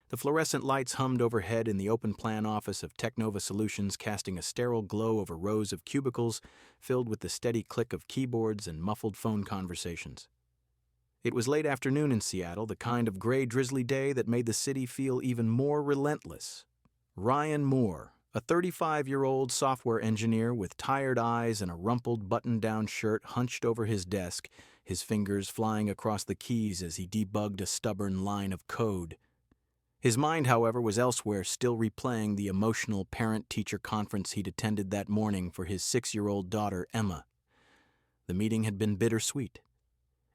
The fluorescent lights hummed overhead in the open-plan office of Technova Solutions, casting a sterile glow over rows of cubicles filled with the steady click of keyboards and muffled phone conversations. It was late afternoon in Seattle, the kind of gray, drizzly day that made the city feel even more relentless. Ryan Moore, a 35-year-old software engineer with tired eyes and a rumpled button-down shirt hunched over his desk, his fingers flying across the keys as he debugged a stubborn line of code. His mind, however, was elsewhere, still replaying the emotional parent-teacher conference he'd attended that morning for his 6-year-old daughter, Emma. The meeting had been bittersweet.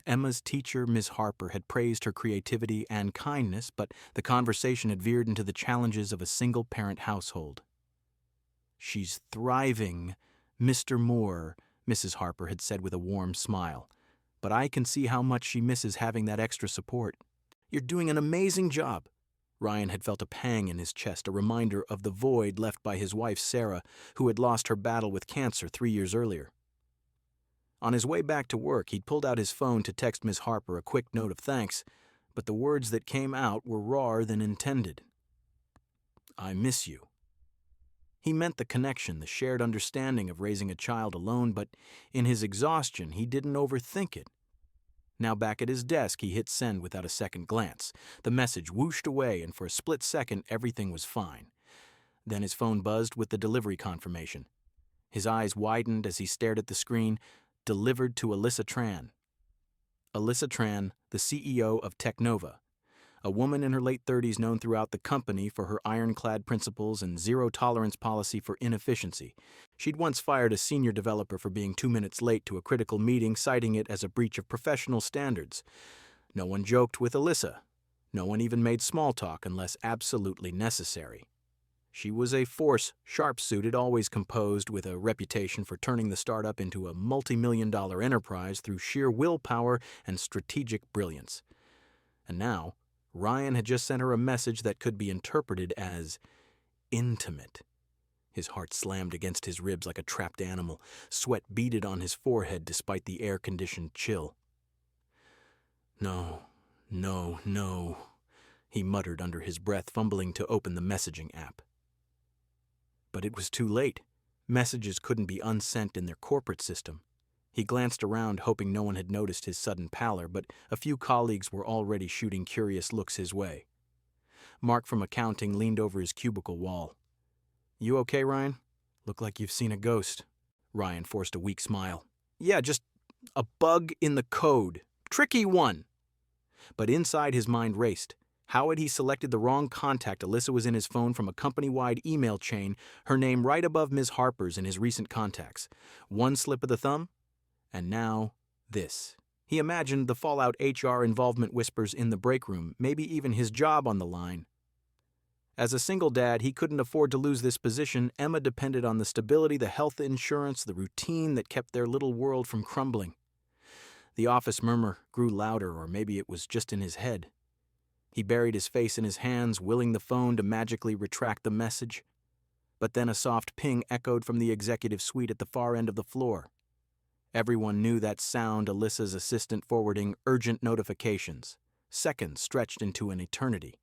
Emma's teacher, Ms. Harper, had praised her creativity and kindness, but the conversation had veered into the challenges of a single-parent household. "She's thriving, Mr. Moore," Mrs. Harper had said with a warm smile. "But I can see how much she misses having that extra support. You're doing an amazing job." Ryan had felt a pang in his chest, a reminder of the void left by his wife, Sarah, who had lost her battle with cancer 3 years earlier. On his way back to work, he'd pulled out his phone to text Ms. Harper a quick note of thanks, but the words that came out were rawer than intended. "I miss you." He meant the connection, the shared understanding of raising a child alone, but in his exhaustion, he didn't overthink it. Now back at his desk, he hit send without a second glance. The message whooshed away, and for a split second, everything was fine. Then his phone buzzed with the delivery confirmation. His eyes widened as he stared at the screen. Delivered to Alyssa Tran. Alyssa Tran, the CEO of Technova, a woman in her late 30s known throughout the company for her ironclad principles and zero-tolerance policy for inefficiency. She'd once fired a senior developer for being 2 minutes late to a critical meeting, citing it as a breach of professional standards. No one joked with Alyssa. No one even made small talk unless absolutely necessary. She was a force, sharp-suited, always composed, with a reputation for turning the startup into a multi-million-dollar enterprise through sheer willpower and strategic brilliance. And now, Ryan had just sent her a message that could be interpreted as intimate. His heart slammed against his ribs like a trapped animal. Sweat beaded on his forehead despite the air-conditioned chill. "No, no, no," he muttered under his breath, fumbling to open the messaging app. But it was too late. Messages couldn't be unsent in their corporate system. He glanced around, hoping no one had noticed his sudden pallor, but a few colleagues were already shooting curious looks his way. Mark from accounting leaned over his cubicle wall. "You okay, Ryan? Look like you've seen a ghost." Ryan forced a weak smile. "Yeah, just a bug in the code. Tricky one." But inside his mind raced. How had he selected the wrong contact? Alyssa was in his phone from a company-wide email chain, her name right above Ms. Harper's in his recent contacts. One slip of the thumb, and now this. He imagined the fallout HR involvement whispers in the break room, maybe even his job on the line. As a single dad, he couldn't afford to lose this position. Emma depended on the stability, the health insurance, the routine that kept their little world from crumbling. The office murmur grew louder, or maybe it was just in his head. He buried his face in his hands, willing the phone to magically retract the message. But then a soft ping echoed from the executive suite at the far end of the floor. Everyone knew that sound, Alyssa's assistant forwarding urgent notifications. Seconds stretched into an eternity.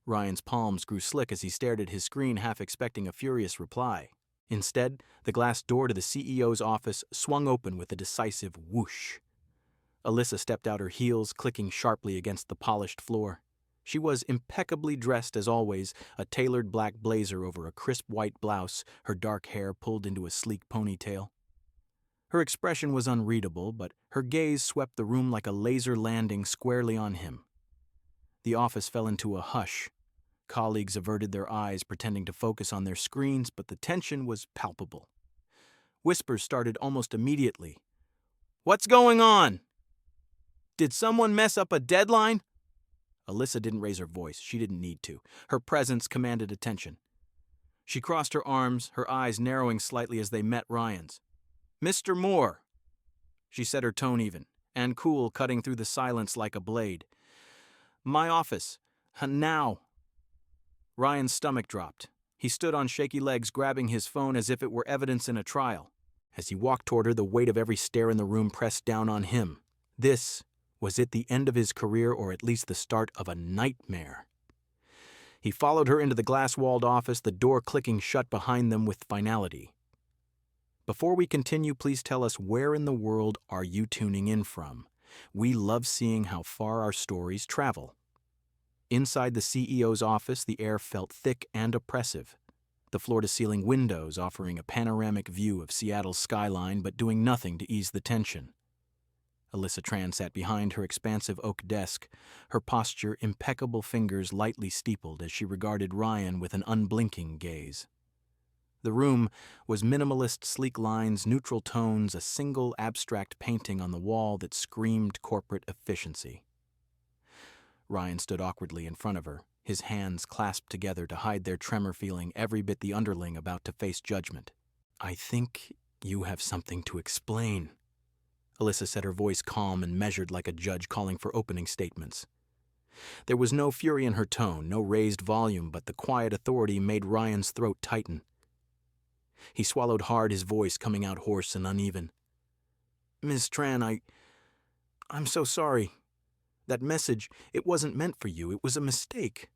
Ryan's palms grew slick as he stared at his screen, half expecting a furious reply. Instead, the glass door to the CEO's office swung open with a decisive whoosh. Alyssa stepped out her heels, clicking sharply against the polished floor. She was impeccably dressed as always, a tailored black blazer over a crisp white blouse, her dark hair pulled into a sleek ponytail. Her expression was unreadable, but her gaze swept the room like a laser landing squarely on him. The office fell into a hush. Colleagues averted their eyes, pretending to focus on their screens, but the tension was palpable. Whispers started almost immediately. "What's going on? Did someone mess up a deadline?" Alyssa didn't raise her voice. She didn't need to. Her presence commanded attention. She crossed her arms, her eyes narrowing slightly as they met Ryan's. "Mr. Moore," she said, her tone even, and cool, cutting through the silence like a blade. "My office. Now." Ryan's stomach dropped. He stood on shaky legs, grabbing his phone as if it were evidence in a trial. As he walked toward her, the weight of every stare in the room pressed down on him. Was it the end of his career, or at least the start of a nightmare? He followed her into the glass-walled office, the door clicking shut behind them with finality. Before we continue, please tell us where in the world are you tuning in from? We love seeing how far our stories travel. Inside the CEO's office, the air felt thick and oppressive. The floor-to-ceiling windows offering a panoramic view of Seattle's skyline but doing nothing to ease the tension. Alyssa Tran sat behind her expansive oak desk, her posture impeccable, fingers lightly steepled as she regarded Ryan with an unblinking gaze. The room was minimalist, sleek lines, neutral tones, a single abstract painting on the wall that screamed corporate efficiency. Ryan stood awkwardly in front of her, his hands clasped together to hide their tremor, feeling every bit the underling about to face judgment. "I think you have something to explain," Alyssa said, her voice calm and measured like a judge calling for opening statements. There was no fury in her tone, no raised volume, but the quiet authority made Ryan's throat tighten. He swallowed hard, his voice coming out hoarse and uneven. "Miss Tran, I'm so sorry. That message, it wasn't meant for you. It was a mistake.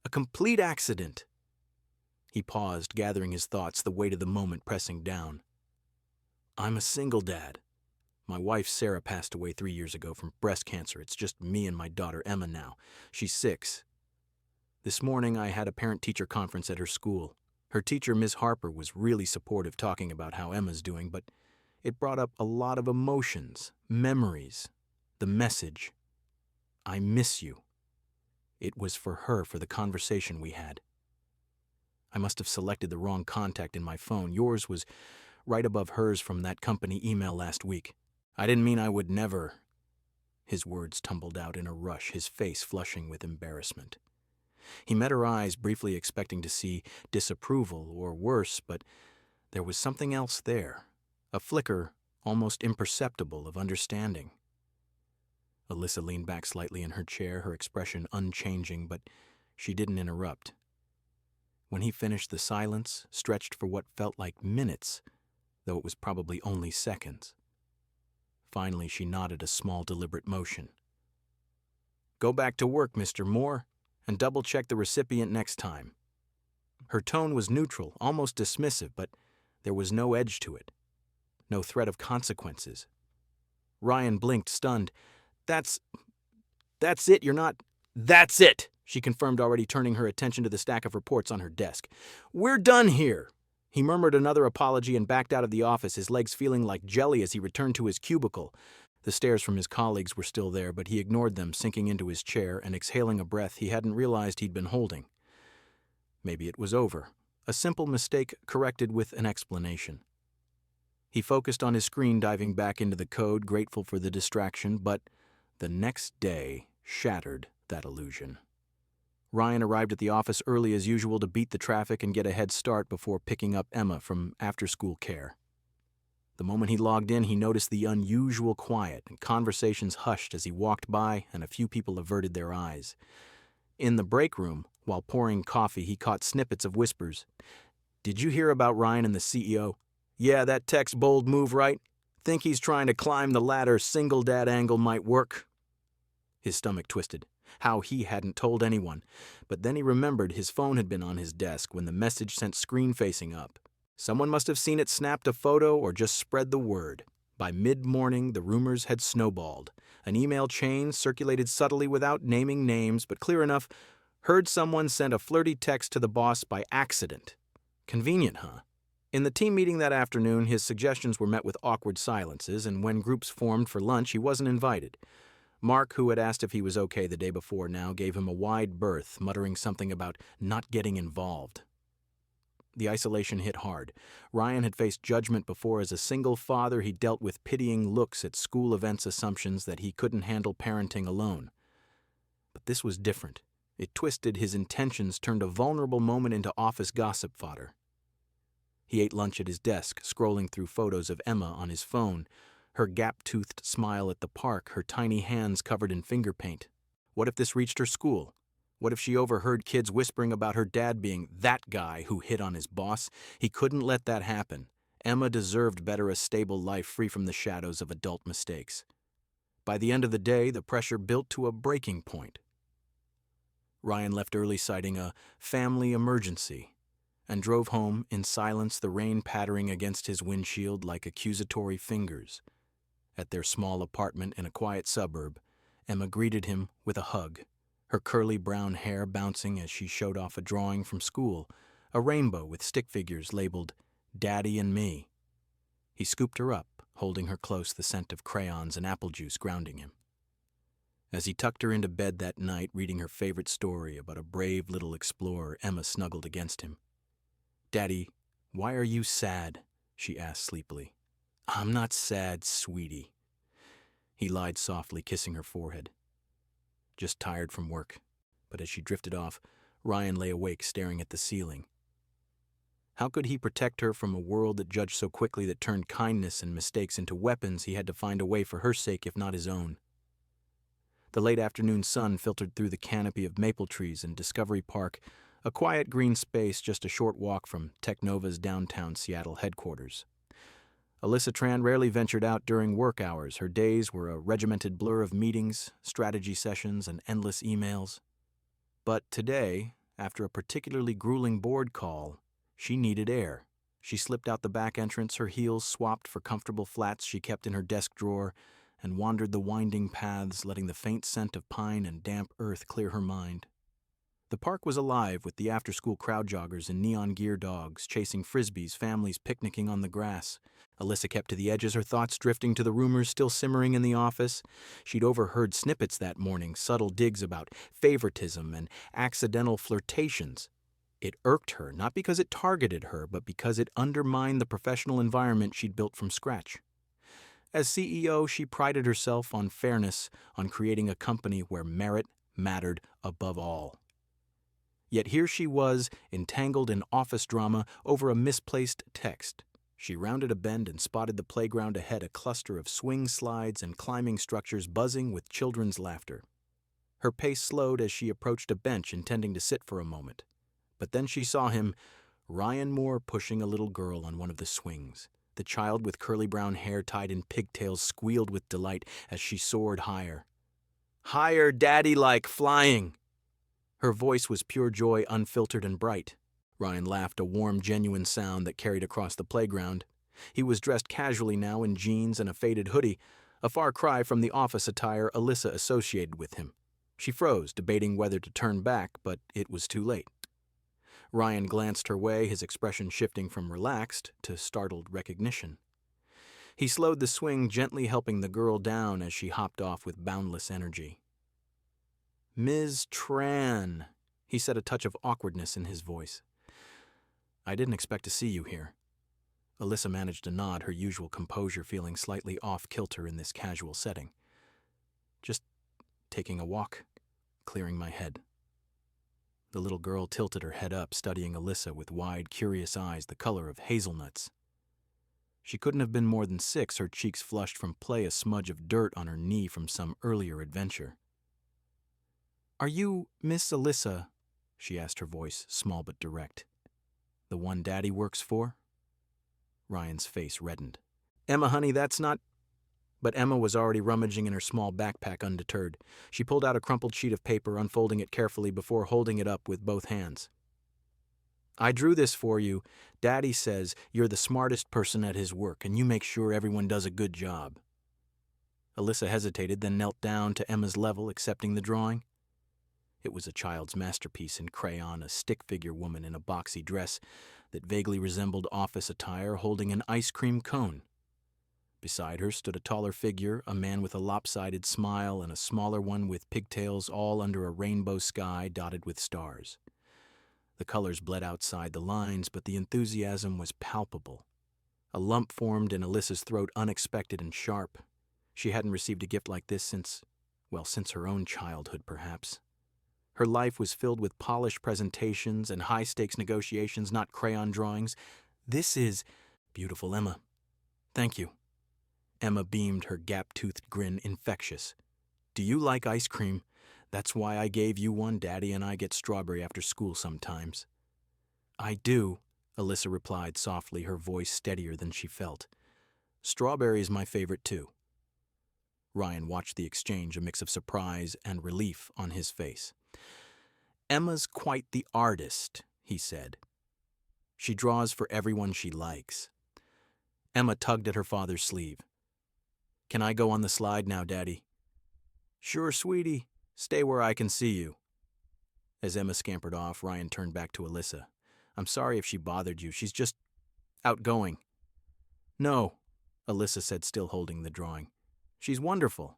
A complete accident." He paused, gathering his thoughts, the weight of the moment pressing down. "I'm a single dad. My wife, Sarah, passed away 3 years ago from breast cancer. It's just me and my daughter, Emma, now. She's 6. This morning, I had a parent-teacher conference at her school. Her teacher, Ms. Harper, was really supportive, talking about how Emma's doing, but it brought up a lot of emotions, memories, the message. I miss you. It was for her, for the conversation we had. I must have selected the wrong contact in my phone. Yours was right above hers from that company email last week. I didn't mean I would never." His words tumbled out in a rush, his face flushing with embarrassment. He met her eyes, briefly expecting to see disapproval or worse, but there was something else there, a flicker, almost imperceptible, of understanding. Alyssa leaned back slightly in her chair, her expression unchanging, but she didn't interrupt. When he finished, the silence stretched for what felt like minutes, though it was probably only seconds. Finally, she nodded a small, deliberate motion. "Go back to work, Mr. Moore, and double-check the recipient next time." Her tone was neutral, almost dismissive, but there was no edge to it, no threat of consequences. Ryan blinked, stunned. That's it, you're not—" "That's it," she confirmed, already turning her attention to the stack of reports on her desk. "We're done here." He murmured another apology and backed out of the office, his legs feeling like jelly as he returned to his cubicle. The stares from his colleagues were still there, but he ignored them, sinking into his chair and exhaling a breath he hadn't realized he'd been holding. Maybe it was over, a simple mistake corrected with an explanation. He focused on his screen, diving back into the code, grateful for the distraction, but the next day shattered that illusion. Ryan arrived at the office early as usual to beat the traffic and get a head start before picking up Emma from after-school care. The moment he logged in, he noticed the unusual quiet, and conversations hushed as he walked by, and a few people averted their eyes. In the break room, while pouring coffee, he caught snippets of whispers. "Did you hear about Ryan and the CEO? Yeah, that tech's bold move, right? Think he's trying to climb the ladder, single dad angle might work." His stomach twisted. How he hadn't told anyone. But then he remembered his phone had been on his desk when the message sent screen facing up. Someone must have seen it, snapped a photo, or just spread the word. By mid-morning, the rumors had snowballed. An email chain circulated subtly without naming names, but clear enough. Heard someone send a flirty text to the boss by accident. Convenient, huh? In the team meeting that afternoon, his suggestions were met with awkward silences, and when groups formed for lunch, he wasn't invited. Mark, who had asked if he was okay the day before, now gave him a wide berth, muttering something about not getting involved. The isolation hit hard. Ryan had faced judgment before. As a single father, he dealt with pitying looks at school events, assumptions that he couldn't handle parenting alone. But this was different. It twisted his intentions, turned a vulnerable moment into office gossip fodder. He ate lunch at his desk, scrolling through photos of Emma on his phone, her gap-toothed smile at the park, her tiny hands covered in finger paint. What if this reached her school? What if she overheard kids whispering about her dad being that guy who hit on his boss? He couldn't let that happen. Emma deserved better, a stable life free from the shadows of adult mistakes. By the end of the day, the pressure built to a breaking point. Ryan left early citing a family emergency and drove home in silence, the rain pattering against his windshield like accusatory fingers. At their small apartment in a quiet suburb, Emma greeted him with a hug, her curly brown hair bouncing as she showed off a drawing from school, a rainbow with stick figures labeled Daddy and Me. He scooped her up, holding her close, the scent of crayons and apple juice grounding him. As he tucked her into bed that night, reading her favorite story about a brave little explorer, Emma snuggled against him. "Daddy, why are you sad?" she asked sleepily. "I'm not sad, sweetie." He lied softly, kissing her forehead. "Just tired from work." But as she drifted off, Ryan lay awake, staring at the ceiling. How could he protect her from a world that judged so quickly, that turned kindness and mistakes into weapons he had to find a way for her sake, if not his own? The late afternoon sun filtered through the canopy of maple trees in Discovery Park, a quiet green space just a short walk from Technova's downtown Seattle headquarters. Alyssa Tran rarely ventured out during work hours. Her days were a regimented blur of meetings, strategy sessions, and endless emails. But today, after a particularly grueling board call, she needed air. She slipped out the back entrance, her heels swapped for comfortable flats she kept in her desk drawer, and wandered the winding paths, letting the faint scent of pine and damp earth clear her mind. The park was alive with the after-school crowd joggers and neon gear dogs, chasing frisbees, families picnicking on the grass. Alyssa kept to the edges, her thoughts drifting to the rumors still simmering in the office. She'd overheard snippets that morning, subtle digs about favoritism and accidental flirtations. It irked her, not because it targeted her, but because it undermined the professional environment she'd built from scratch. As CEO, she prided herself on fairness, on creating a company where merit mattered above all. Yet here she was, entangled in office drama over a misplaced text. She rounded a bend and spotted the playground ahead, a cluster of swing slides and climbing structures buzzing with children's laughter. Her pace slowed as she approached a bench, intending to sit for a moment. But then she saw him, Ryan Moore, pushing a little girl on one of the swings. The child, with curly brown hair tied in pigtails, squealed with delight as she soared higher. "Higher, Daddy, like flying!" Her voice was pure joy, unfiltered and bright. Ryan laughed, a warm, genuine sound that carried across the playground. He was dressed casually now in jeans and a faded hoodie, a far cry from the office attire Alyssa associated with him. She froze, debating whether to turn back, but it was too late. Ryan glanced her way, his expression shifting from relaxed to startled recognition. He slowed the swing, gently helping the girl down as she hopped off with boundless energy. "Ms. Tran," he said, a touch of awkwardness in his voice. "I didn't expect to see you here." Alyssa managed to nod, her usual composure feeling slightly off-kilter in this casual setting. "Just taking a walk, clearing my head." The little girl tilted her head up, studying Alyssa with wide, curious eyes the color of hazelnuts. She couldn't have been more than 6, her cheeks flushed from play, a smudge of dirt on her knee from some earlier adventure. "Are you Miss Alyssa?" she asked, her voice small but direct. "The one Daddy works for?" Ryan's face reddened. "Emma, honey, that's not—" But Emma was already rummaging in her small backpack undeterred. She pulled out a crumpled sheet of paper, unfolding it carefully before holding it up with both hands. "I drew this for you. Daddy says you're the smartest person at his work, and you make sure everyone does a good job." Alyssa hesitated, then knelt down to Emma's level, accepting the drawing. It was a child's masterpiece in crayon, a stick figure woman in a boxy dress that vaguely resembled office attire, holding an ice cream cone. Beside her stood a taller figure, a man with a lopsided smile, and a smaller one with pigtails, all under a rainbow sky dotted with stars. The colors bled outside the lines, but the enthusiasm was palpable. A lump formed in Alyssa's throat, unexpected and sharp. She hadn't received a gift like this since her own childhood, perhaps. Her life was filled with polished presentations and high-stakes negotiations, not crayon drawings. "This is beautiful, Emma. Thank you." Emma beamed, her gap-toothed grin infectious. "Do you like ice cream? That's why I gave you one. Daddy and I get strawberry after school sometimes." "I do," Alyssa replied softly, her voice steadier than she felt. "Strawberry is my favorite, too." Ryan watched the exchange, a mix of surprise and relief on his face. "Emma's quite the artist," he said. "She draws for everyone she likes." Emma tugged at her father's sleeve. "Can I go on the slide now, Daddy?" "Sure, sweetie. Stay where I can see you." As Emma scampered off, Ryan turned back to Alyssa. "I'm sorry if she bothered you. She's just outgoing." "No," Alyssa said, still holding the drawing. "She's wonderful."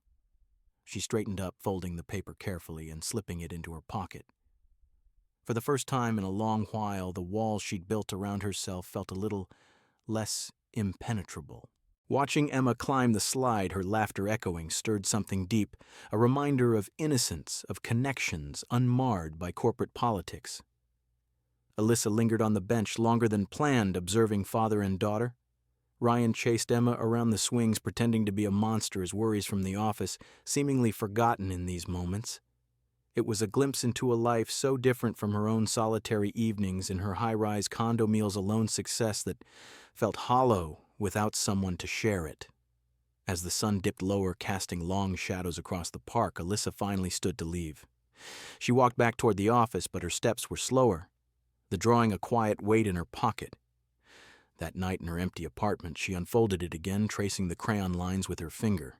She straightened up, folding the paper carefully and slipping it into her pocket. For the first time in a long while, the wall she'd built around herself felt a little less impenetrable. Watching Emma climb the slide, her laughter echoing, stirred something deep, a reminder of innocence, of connections unmarred by corporate politics. Alyssa lingered on the bench longer than planned, observing father and daughter. Ryan chased Emma around the swings, pretending to be a monster, his worries from the office seemingly forgotten in these moments. It was a glimpse into a life so different from her own solitary evenings in her high-rise condo meals alone success that felt hollow without someone to share it. As the sun dipped lower, casting long shadows across the park, Alyssa finally stood to leave. She walked back toward the office, but her steps were slower, the drawing a quiet weight in her pocket. That night in her empty apartment, she unfolded it again, tracing the crayon lines with her finger.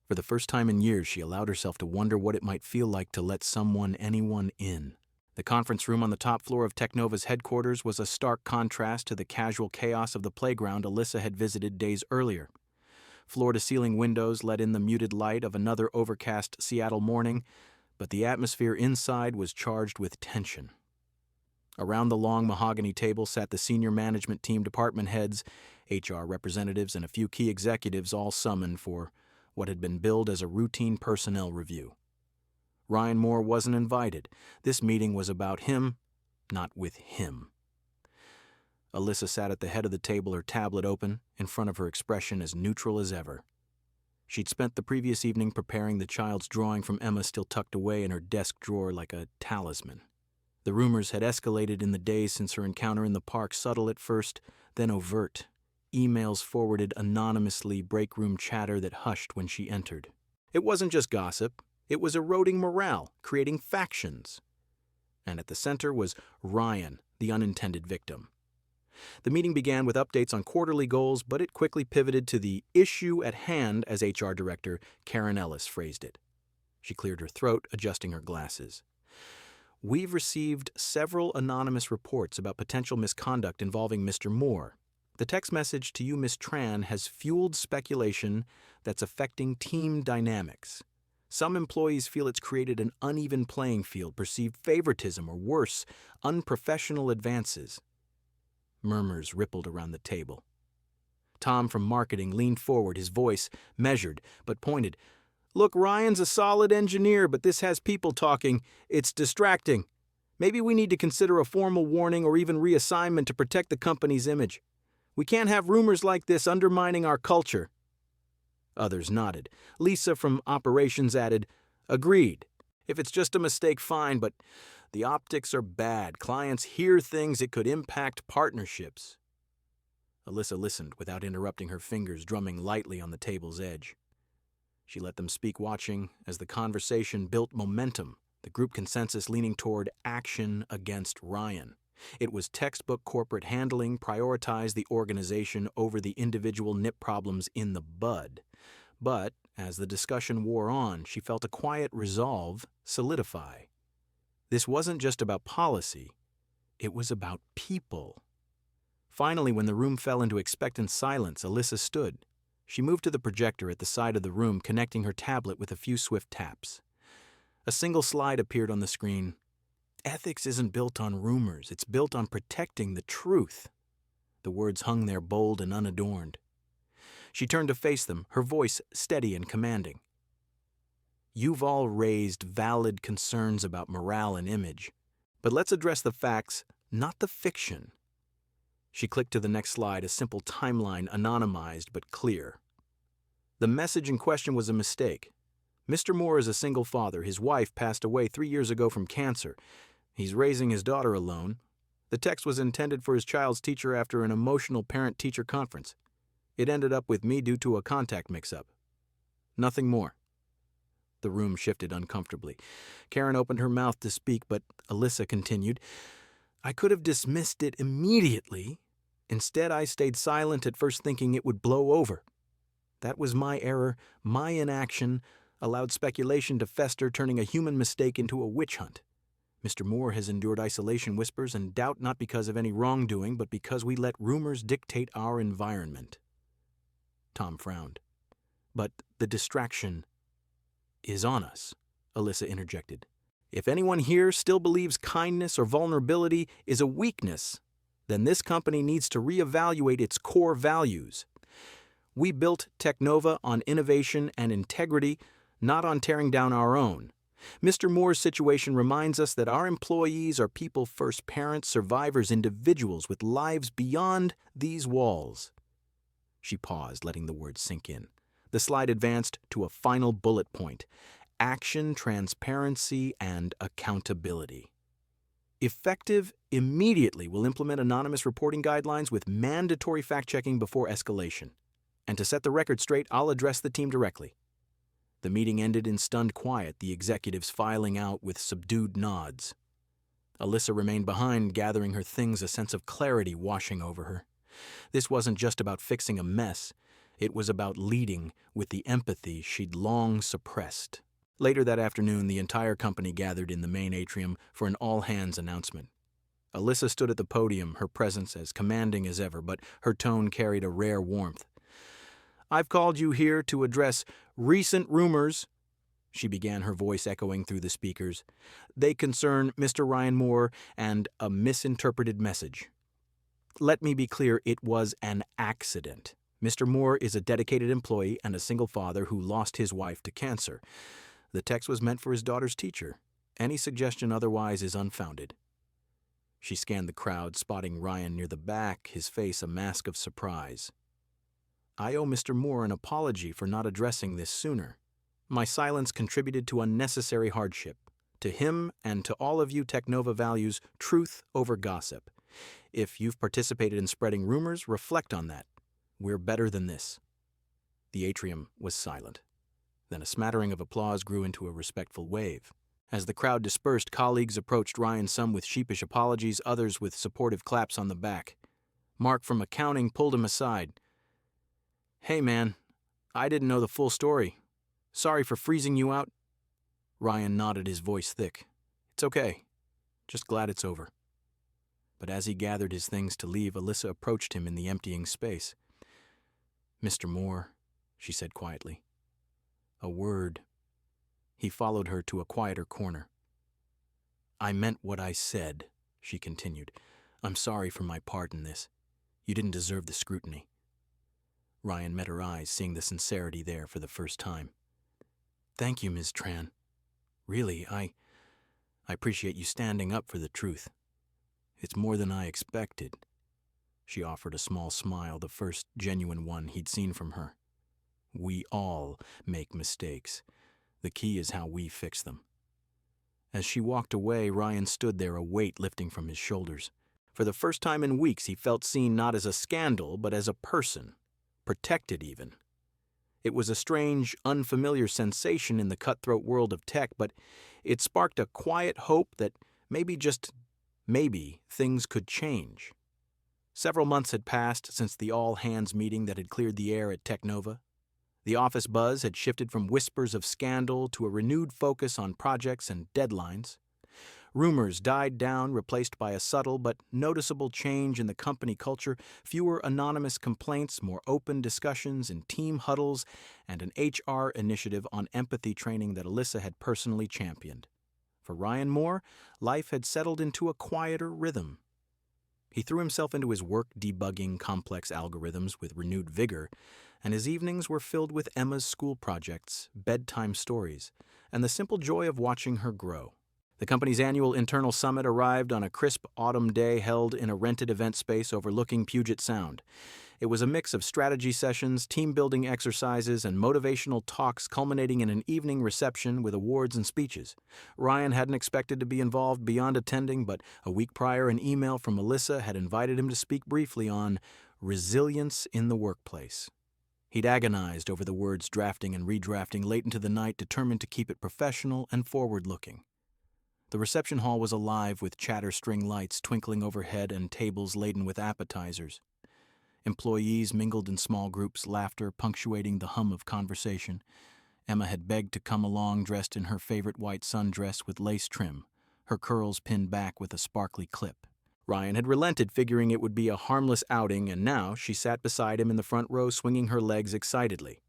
For the first time in years, she allowed herself to wonder what it might feel like to let anyone in. The conference room on the top floor of Technova's headquarters was a stark contrast to the casual chaos of the playground Alyssa had visited days earlier. Floor-to-ceiling windows let in the muted light of another overcast Seattle morning, but the atmosphere inside was charged with tension. Around the long mahogany table sat the senior management team department heads, HR representatives, and a few key executives, all summoned for what had been billed as a routine personnel review. Ryan Moore wasn't invited. This meeting was about him, not with him. Alyssa sat at the head of the table, her tablet open, in front of her, expression as neutral as ever. She'd spent the previous evening preparing the child's drawing from Emma still tucked away in her desk drawer like a talisman. The rumors had escalated in the days since her encounter in the park, subtle at first, then overt. Emails forwarded anonymously, break room chatter that hushed when she entered. It wasn't just gossip. It was eroding morale, creating factions. And at the center was Ryan, the unintended victim. The meeting began with updates on quarterly goals, but it quickly pivoted to the issue at hand, as HR Director Karen Ellis phrased it. She cleared her throat, adjusting her glasses. "We've received several anonymous reports about potential misconduct involving Mr. Moore. The text message to you, Ms. Tran, has fueled speculation that's affecting team dynamics. Some employees feel it's created an uneven playing field, perceived favoritism, or worse, unprofessional advances." Murmurs rippled around the table. Tom from marketing leaned forward, his voice measured but pointed. "Look, Ryan's a solid engineer, but this has people talking. It's distracting. Maybe we need to consider a formal warning or even reassignment to protect the company's image. We can't have rumors like this undermining our culture." Others nodded. Lisa from operations added, "Agreed. If it's just a mistake, fine, but the optics are bad. Clients hear things, it could impact partnerships." Alyssa listened without interrupting, her fingers drumming lightly on the table's edge. She let them speak, watching as the conversation built momentum, the group consensus leaning toward action against Ryan. It was textbook corporate handling, prioritize the organization over the individual, nip problems in the bud. But as the discussion wore on, she felt a quiet resolve solidify. This wasn't just about policy, it was about people. Finally, when the room fell into expectant silence, Alyssa stood. She moved to the projector at the side of the room, connecting her tablet with a few swift taps. A single slide appeared on the screen. "Ethics isn't built on rumors, it's built on protecting the truth." The words hung there bold and unadorned. She turned to face them, her voice steady and commanding. "You've all raised valid concerns about morale and image, but let's address the facts, not the fiction." She clicked to the next slide, a simple timeline, anonymized but clear. The message in question was a mistake. Mr. Moore is a single father. His wife passed away 3 years ago from cancer. He's raising his daughter alone. The text was intended for his child's teacher after an emotional parent-teacher conference. It ended up with me due to a contact mix-up. Nothing more. The room shifted uncomfortably. Karen opened her mouth to speak, but Alyssa continued, I could have dismissed it immediately. Instead, I stayed silent at first, thinking it would blow over. That was my error. My inaction allowed speculation to fester, turning a human mistake into a witch hunt. Mr. Moore has endured isolation whispers and doubt not because of any wrongdoing, but because we let rumors dictate our environment. Tom frowned. But the distraction is on us, Alyssa interjected. If anyone here still believes kindness or vulnerability is a weakness, then this company needs to reevaluate its core values. We built Technova on innovation and integrity, not on tearing down our own. Mr. Moore's situation reminds us that our employees are people-first parents, survivors, individuals with lives beyond these walls. She paused, letting the words sink in. The slide advanced to a final bullet point: action, transparency, and accountability. Effective immediately will implement anonymous reporting guidelines with mandatory fact-checking before escalation. And to set the record straight, I'll address the team directly. The meeting ended in stunned quiet, the executives filing out with subdued nods. Alyssa remained behind, gathering her things, a sense of clarity washing over her. This wasn't just about fixing a mess. It was about leading with the empathy she'd long suppressed. Later that afternoon, the entire company gathered in the main atrium for an all-hands announcement. Alyssa stood at the podium, her presence as commanding as ever, but her tone carried a rare warmth. I've called you here to address recent rumors, she began, her voice echoing through the speakers. They concern Mr. Ryan Moore and a misinterpreted message. Let me be clear, it was an accident. Mr. Moore is a dedicated employee and a single father who lost his wife to cancer. The text was meant for his daughter's teacher. Any suggestion otherwise is unfounded. She scanned the crowd, spotting Ryan near the back, his face a mask of surprise. I owe Mr. Moore an apology for not addressing this sooner. My silence contributed to unnecessary hardship. To him and to all of you, Technova values truth over gossip. If you've participated in spreading rumors, reflect on that. We're better than this. The atrium was silent. Then a smattering of applause grew into a respectful wave. As the crowd dispersed, colleagues approached Ryan, some with sheepish apologies, others with supportive claps on the back. Mark from accounting pulled him aside. Hey man, I didn't know the full story. Sorry for freezing you out. Ryan nodded, his voice thick. It's okay. Just glad it's over. But as he gathered his things to leave, Alyssa approached him in the emptying space. Mr. Moore, she said quietly. A word. He followed her to a quieter corner. I meant what I said, she continued. I'm sorry for my part in this. You didn't deserve the scrutiny. Ryan met her eyes, seeing the sincerity there for the first time. Thank you, Ms. Tran. Really, I appreciate you standing up for the truth. It's more than I expected. She offered a small smile, the first genuine one he'd seen from her. We all make mistakes. The key is how we fix them. As she walked away, Ryan stood there, a weight lifting from his shoulders. For the first time in weeks, he felt seen not as a scandal, but as a person. Protected, even. It was a strange, unfamiliar sensation in the cutthroat world of tech, but it sparked a quiet hope that maybe, just maybe, things could change. Several months had passed since the all-hands meeting that had cleared the air at Technova. The office buzz had shifted from whispers of scandal to a renewed focus on projects and deadlines. Rumors died down, replaced by a subtle but noticeable change in the company culture, fewer anonymous complaints, more open discussions in team huddles, and an HR initiative on empathy training that Alyssa had personally championed. For Ryan Moore, life had settled into a quieter rhythm. He threw himself into his work debugging complex algorithms with renewed vigor, and his evenings were filled with Emma's school projects, bedtime stories, and the simple joy of watching her grow. The company's annual internal summit arrived on a crisp autumn day held in a rented event space overlooking Puget Sound. It was a mix of strategy sessions, team-building exercises, and motivational talks culminating in an evening reception with awards and speeches. Ryan hadn't expected to be involved beyond attending, but a week prior an email from Melissa had invited him to speak briefly on resilience in the workplace. He'd agonized over the words, drafting and redrafting late into the night, determined to keep it professional and forward-looking. The reception hall was alive with chatter string lights twinkling overhead and tables laden with appetizers. Employees mingled in small groups, laughter punctuating the hum of conversation. Emma had begged to come along dressed in her favorite white sundress with lace trim, her curls pinned back with a sparkly clip. Ryan had relented, figuring it would be a harmless outing, and now she sat beside him in the front row, swinging her legs excitedly.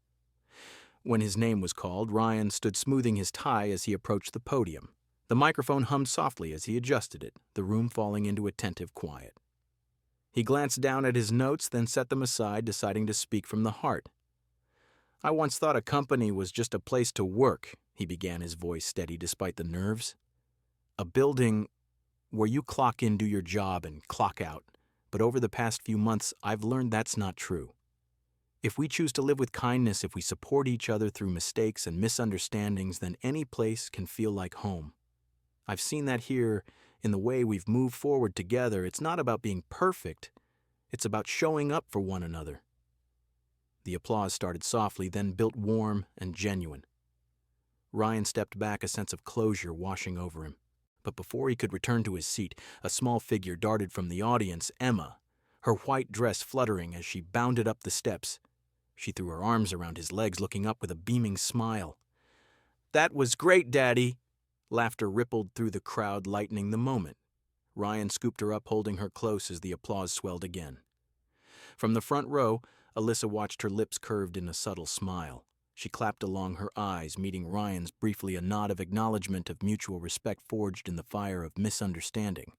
When his name was called, Ryan stood smoothing his tie as he approached the podium. The microphone hummed softly as he adjusted it, the room falling into attentive quiet. He glanced down at his notes, then set them aside, deciding to speak from the heart. "I once thought a company was just a place to work," he began, his voice steady despite the nerves. "A building where you clock in, do your job, and clock out. But over the past few months, I've learned that's not true. If we choose to live with kindness, if we support each other through mistakes and misunderstandings, then any place can feel like home. I've seen that here in the way we've moved forward together. It's not about being perfect. It's about showing up for one another." The applause started softly, then built warm and genuine. Ryan stepped back, a sense of closure washing over him. But before he could return to his seat, a small figure darted from the audience, Emma, her white dress fluttering as she bounded up the steps. She threw her arms around his legs, looking up with a beaming smile. "That was great, Daddy!" Laughter rippled through the crowd, lightening the moment. Ryan scooped her up, holding her close as the applause swelled again. From the front row, Alyssa watched, her lips curved in a subtle smile. She clapped along, her eyes meeting Ryan's, briefly a nod of acknowledgement of mutual respect forged in the fire of misunderstanding.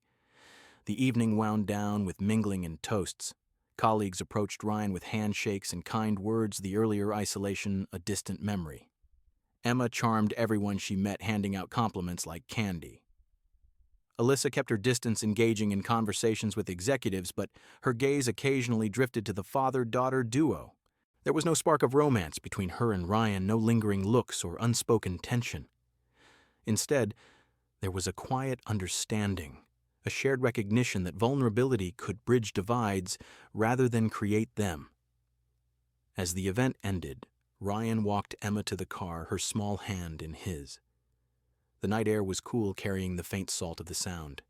The evening wound down with mingling and toasts. Colleagues approached Ryan with handshakes and kind words, the earlier isolation a distant memory. Emma charmed everyone she met, handing out compliments like candy. Alyssa kept her distance, engaging in conversations with executives, but her gaze occasionally drifted to the father-daughter duo. There was no spark of romance between her and Ryan, no lingering looks or unspoken tension. Instead, there was a quiet understanding, a shared recognition that vulnerability could bridge divides rather than create them. As the event ended, Ryan walked Emma to the car, her small hand in his. The night air was cool, carrying the faint salt of the sound.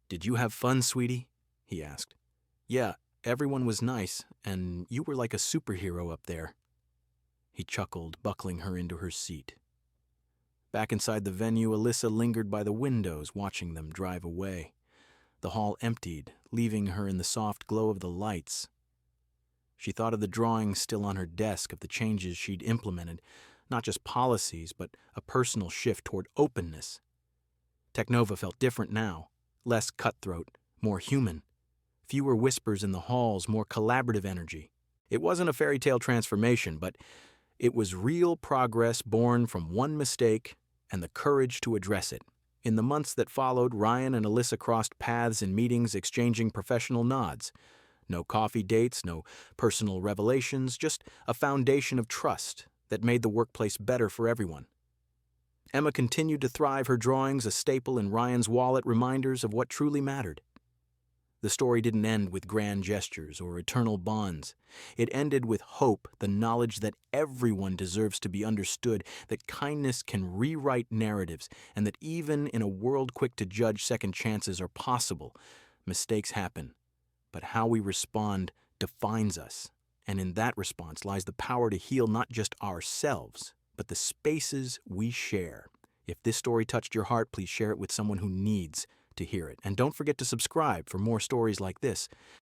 "Did you have fun, sweetie?" he asked. "Yeah. Everyone was nice, and you were like a superhero up there." He chuckled, buckling her into her seat. Back inside the venue, Alyssa lingered by the windows, watching them drive away. The hall emptied, leaving her in the soft glow of the lights. She thought of the drawings still on her desk, of the changes she'd implemented, not just policies, but a personal shift toward openness. Technova felt different now, less cutthroat, more human. Fewer whispers in the halls, more collaborative energy. It wasn't a fairy tale transformation, but it was real progress born from one mistake and the courage to address it. In the months that followed, Ryan and Alyssa crossed paths in meetings, exchanging professional nods. No coffee dates, no personal revelations, just a foundation of trust that made the workplace better for everyone. Emma continued to thrive, her drawings a staple in Ryan's wallet, reminders of what truly mattered. The story didn't end with grand gestures or eternal bonds. It ended with hope, the knowledge that everyone deserves to be understood, that kindness can rewrite narratives, and that even in a world quick to judge, second chances are possible. Mistakes happen, but how we respond defines us. And in that response lies the power to heal not just ourselves, but the spaces we share. If this story touched your heart, please share it with someone who needs to hear it. And don't forget to subscribe for more stories like this.